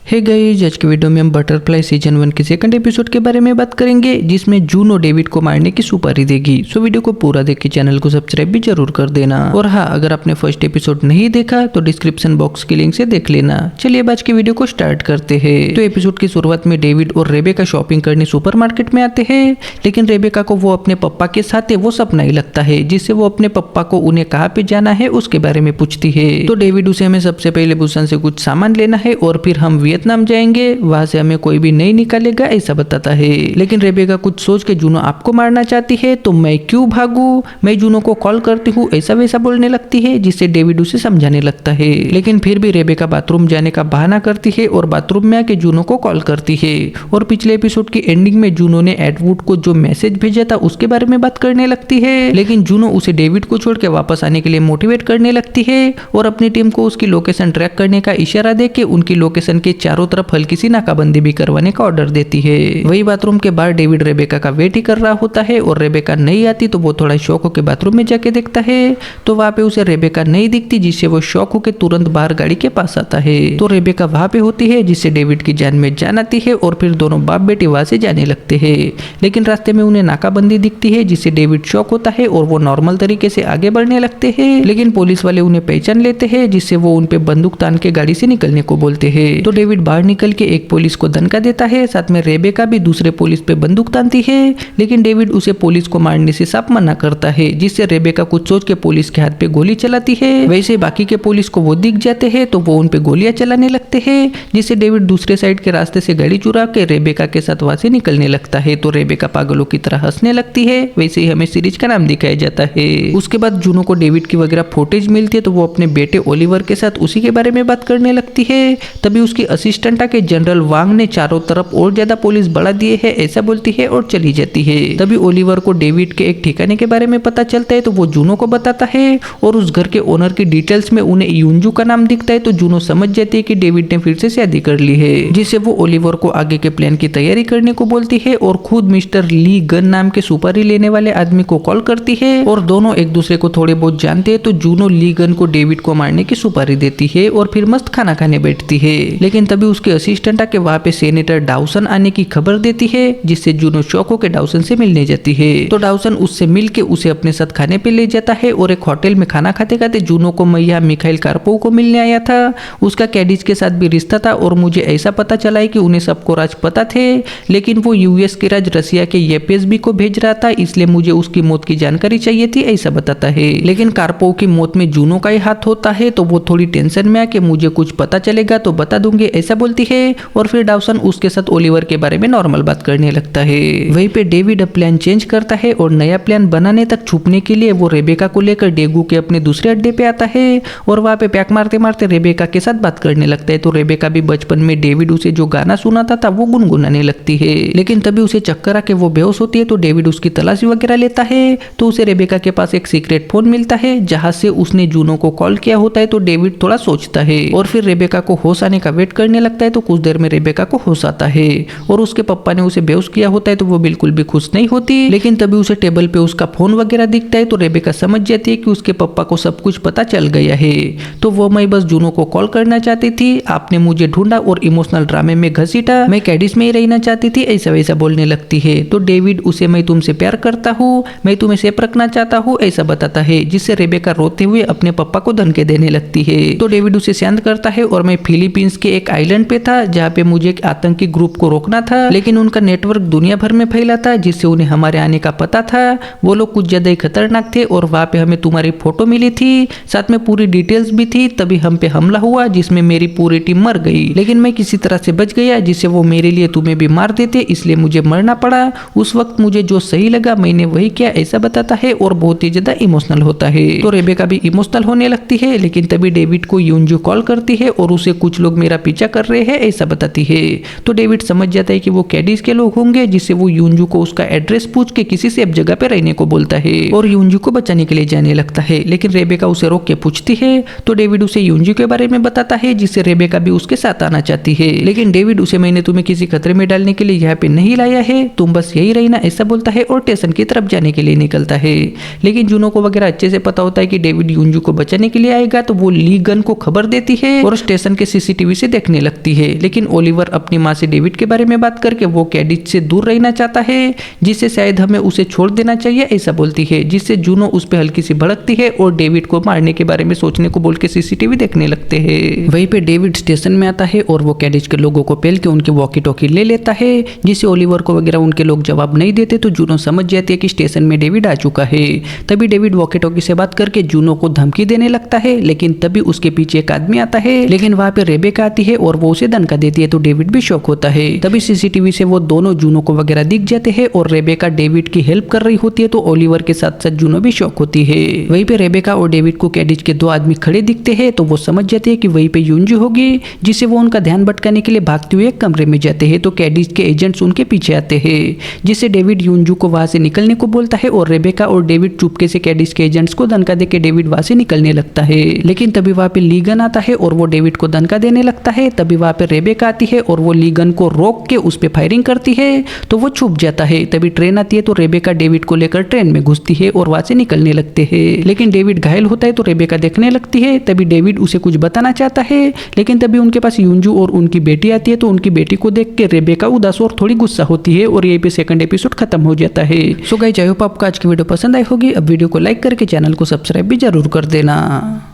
Hey guys, आज की video में हम बटरफ्लाई सीजन 1 के सेकंड एपिसोड के बारे में बात करेंगे, जिसमें जूनो डेविड को मारने की सुपारी देगी। सो वीडियो को पूरा देख के चैनल को सब्सक्राइब भी जरूर कर देना। और हाँ, अगर आपने फर्स्ट एपिसोड नहीं देखा तो डिस्क्रिप्शन बॉक्स की लिंक से देख लेना। चलिए अब आज की वीडियो को स्टार्ट करते हैं। तो एपिसोड की शुरुआत में डेविड और रेबेका शॉपिंग करने सुपरमार्केट में आते हैं, लेकिन रेबेका को वो अपने पप्पा के साथ है वो सपना ही लगता है, जिससे वो अपने पप्पा को उन्हें कहाँ पे जाना है उसके बारे में पूछती है। तो डेविड उसे हमें सबसे पहले बुसान से कुछ सामान लेना है और फिर हम वियतनाम जाएंगे, वहां से हमें कोई भी नहीं निकालेगा, ऐसा बताता है। लेकिन रेबेका कुछ सोच के जूनो आपको मारना चाहती है तो मैं क्यों भागूं, मैं जूनो को कॉल करती हूँ, ऐसा वैसा बोलने लगती है, जिससे डेविड उसे समझाने लगता है। लेकिन फिर भी रेबेका बाथरूम जाने का बहाना करती है और बाथरूम में आके जूनो को कॉल करती है। और पिछले एपिसोड की एंडिंग में जूनो ने एडवुड को जो मैसेज भेजा था उसके बारे में बात करने लगती है, लेकिन जूनो उसे डेविड को छोड़ के वापस आने के लिए मोटिवेट करने लगती है और अपनी टीम को उसकी लोकेशन ट्रैक करने का इशारा देके उनकी लोकेशन के चारों तरफ हल्की सी नाकाबंदी भी करवाने का ऑर्डर देती है। वही बाथरूम के बाहर डेविड रेबेका का वेट ही कर रहा होता है और रेबेका नहीं आती तो वो थोड़ा शॉक होकर बाथरूम में जाके देखता है तो वहां पे उसे रेबेका नहीं दिखती, जिससे वो शॉक होकर तुरंत बाहर गाड़ी के पास आता है। तो रेबेका वहां पे होती है, जिससे डेविड की जान में जान आती है और फिर दोनों बाप बेटी वहां से जाने लगते हैं। लेकिन रास्ते में उन्हें नाकाबंदी दिखती है, जिससे डेविड शॉक होता है और वो नॉर्मल तरीके से आगे बढ़ने लगते हैं। लेकिन पुलिस वाले उन्हें पहचान लेते हैं, जिससे वो उन पे बंदूक तान के गाड़ी से निकलने को बोलते हैं। तो डेविड बाहर निकल के एक पुलिस को दनका देता है, साथ में रेबेका भी दूसरे पुलिस पे बंदूक तानती है, लेकिन डेविड उसे पुलिस को मारने से साफ मना करता है, जिससे रेबेका कुछ सोच के पुलिस के हाथ पे गोली चलाती है। वैसे बाकी के पुलिस को वो दिख जाते हैं तो वो उन पे गोलियां चलाने लगते हैं, जिससे डेविड दूसरे साइड के रास्ते से गाड़ी चुरा के रेबेका के साथ वहां से निकलने लगता है। तो रेबेका पागलों की तरह हंसने लगती है। वैसे ही हमें सीरीज का नाम दिखाया जाता है। उसके बाद जूनो को डेविड की वगैरह फुटेज मिलती है तो वो अपने बेटे ओलिवर के साथ उसी के बारे में बात करने लगती है। तभी उसकी असिस्टेंट आके जनरल वांग ने चारों तरफ और ज्यादा पुलिस बढ़ा दिए है ऐसा बोलती है और चली जाती है। तभी ओलिवर को डेविड के एक ठिकाने के बारे में पता चलता है तो वो जूनो को बताता है और उस घर के ओनर की डिटेल्स में उन्हें यूंजू का नाम दिखता है। तो जूनो समझ जाती है कि डेविड ने फिर से शादी कर ली है, जिससे वो ओलिवर को आगे के प्लान की तैयारी करने को बोलती है और खुद मिस्टर ली गन नाम के सुपारी लेने वाले आदमी को कॉल करती है और दोनों एक दूसरे को थोड़े बहुत जानते हैं। तो जूनो ली गन को डेविड को मारने की सुपारी देती है और फिर मस्त खाना खाने बैठती है। लेकिन तभी उसके असिस्टेंट आके वहां पे सेनेटर डाउसन आने की खबर देती है, जिससे जूनो शॉक होकर डाउसन से मिलने जाती है। तो डाउसन उससे मिलके उसे अपने साथ खाने पे ले जाता है और एक होटल में खाना खाते खाते जूनो को मैं यहाँ मिखाइल कार्पोव को मिलने आया था, उसका कैडिज के साथ भी रिश्ता था और मुझे ऐसा पता चला है कि उन्हें सबको राज पता थे, लेकिन वो यूएस के राज रसिया के एफएसबी को भेज रहा था, इसलिए मुझे उसकी मौत की जानकारी चाहिए थी, ऐसा बताता है। लेकिन कार्पोव की मौत में जूनो का ही हाथ होता है तो वो थोड़ी टेंशन में आके मुझे कुछ पता चलेगा तो बता दूंगी, ऐसा बोलती है। और फिर डाउसन उसके साथ ओलिवर के बारे में नॉर्मल बात करने लगता है। वहीं पे डेविड अब प्लान चेंज करता है और नया प्लान बनाने तक छुपने के लिए वो रेबेका को लेकर डेगू के अपने दूसरे अड्डे पे आता है और वहां पे पैक मारते मारते रेबेका के साथ बात करने लगता है। तो रेबेका भी बचपन में डेविड उसे जो गाना सुनाता था वो गुनगुनाने लगती है, लेकिन तभी उसे चक्कर आके वो बेहोश होती है। तो डेविड उसकी तलाशी वगैरह लेता है तो उसे रेबेका के पास एक सीक्रेट फोन मिलता है जहां से उसने जूनो को कॉल किया होता है। तो डेविड थोड़ा सोचता है और फिर रेबेका को होश आने का वेट करने लगता है। तो कुछ देर में रेबेका को होश आता है और उसके पप्पा ने उसे बेहोश किया होता है तो वो बिल्कुल भी खुश नहीं होती। लेकिन तभी उसे टेबल पे उसका फोन वगैरह दिखता है तो रेबेका समझ जाती है कि उसके पप्पा को सब कुछ पता चल गया है। तो वो मैं बस जूनो को कॉल करना चाहती थी, आपने मुझे ढूंढा और इमोशनल ड्रामे में घसीटा, मैं कैडिस में ही रहना चाहती थी, ऐसा वैसा बोलने लगती है। तो डेविड उसे मैं तुमसे प्यार करता हूँ, मैं तुम्हें सेफ रखना चाहता हूँ, ऐसा बताता है, जिससे रेबेका रोते हुए अपने पप्पा को धमकी देने लगती है। तो डेविड उसे शांत करता है और मैं फिलीपींस के एक आइलैंड पे था जहाँ पे मुझे एक आतंकी ग्रुप को रोकना था, लेकिन उनका नेटवर्क दुनिया भर में फैला था, जिससे उन्हें हमारे आने का पता था। वो लोग कुछ ज्यादा ही खतरनाक थे और वहां पे हमें तुम्हारी फोटो मिली थी, साथ में पूरी डिटेल्स भी थी। तभी हम पे हमला हुआ जिसमें मेरी पूरी टीम मर गई, लेकिन मैं किसी तरह से बच गया, जिससे वो मेरे लिए तुम्हें भी मार देते, इसलिए मुझे मरना पड़ा। उस वक्त मुझे जो सही लगा मैंने वही किया, ऐसा बताता है और बहुत ही ज्यादा इमोशनल होता है। तो रेबेका भी इमोशनल होने लगती है, लेकिन तभी डेविड को यूंजू कॉल करती है और उसे कुछ लोग मेरा पीछा कर रहे हैं, ऐसा बताती है। तो डेविड समझ जाता है कि वो कैडिस के लोग होंगे, जिससे वो यूंजू को उसका एड्रेस पूछ के किसी सेफ जगह पे रहने को बोलता है और यूंजू को बचाने के लिए जाने लगता है। लेकिन रेबेका उसे रोक के पूछती है तो डेविड उसे यूंजू के बारे में बताता है, जिससे रेबेका भी उसके साथ आना चाहती है। लेकिन डेविड उसे मैंने तुम्हें किसी खतरे में डालने के लिए यहाँ पे नहीं लाया है, तुम बस यही रहना, ऐसा बोलता है और स्टेशन की तरफ जाने के लिए निकलता है। लेकिन जूनो को वगैरह अच्छे से पता होता है कि डेविड यूंजू को बचाने के लिए आएगा, तो वो ली गन को खबर देती है और स्टेशन के सीसीटीवी से देखने करने लगती है। लेकिन ओलिवर अपनी माँ से डेविड के बारे में बात करके वो कैडिज से दूर रहना चाहता है, जिससे शायद हमें उसे छोड़ देना चाहिए ऐसा बोलती है, जिससे जूनो उस पर हल्की सी भड़कती है और डेविड को मारने के बारे में सोचने को बोल के सीसीटीवी देखने लगते हैं। वहीं पे डेविड स्टेशन में आता है और वो कैडिज के लोगों को पहल के उनकी वॉकी टॉकी ले लेता है, जिससे ओलिवर को वगैरह उनके लोग जवाब नहीं देते तो जूनो समझ जाती है कि स्टेशन में डेविड आ चुका है। तभी डेविड वॉकी टॉकी से बात करके जूनो को धमकी देने लगता है, लेकिन तभी उसके पीछे एक आदमी आता है, लेकिन वहां पे रेबेका आती है और वो उसे दनका देती है तो डेविड भी शॉक होता है। तभी सीसीटीवी से वो दोनों जूनो को वगैरह दिख जाते हैं और रेबेका डेविड की हेल्प कर रही होती है तो ओलिवर के साथ साथ जूनो भी शॉक होती है। वहीं पे रेबेका और डेविड को कैडिज के दो आदमी खड़े दिखते हैं तो वो समझ जाते हैं कि वहीं पे यूंजू होगी, जिससे वो उनका ध्यान भटकाने के लिए भागते हुए एक कमरे में जाते हैं तो कैडिज के एजेंट्स उनके पीछे आते हैं, जिससे डेविड यूंजू को वहां से निकलने को बोलता है और रेबेका और डेविड चुपके से कैडिज के एजेंट्स को दनका देके डेविड वहां से निकलने लगता है। लेकिन तभी वहां पे लीगन आता है और वो डेविड को दनका देने लगता है। तभी वहां पे रेबेका आती है और वो लीगन को रोक के उस पे फायरिंग करती है तो वो छुप जाता है। तभी ट्रेन आती है तो रेबेका डेविड को लेकर ट्रेन में घुसती है और वहां से निकलने लगते हैं, लेकिन डेविड घायल होता है तो रेबेका देखने लगती है। तभी डेविड उसे कुछ बताना चाहता है, लेकिन तभी उनके पास यूंजू और उनकी बेटी आती है तो उनकी बेटी को देख के रेबेका उदास और थोड़ी गुस्सा होती है और यहीं पे सेकंड एपिसोड खत्म हो जाता है। सो गाइस, आई होप आपको आज की वीडियो पसंद आई होगी। अब वीडियो को लाइक करके चैनल को सब्सक्राइब भी जरूर कर देना।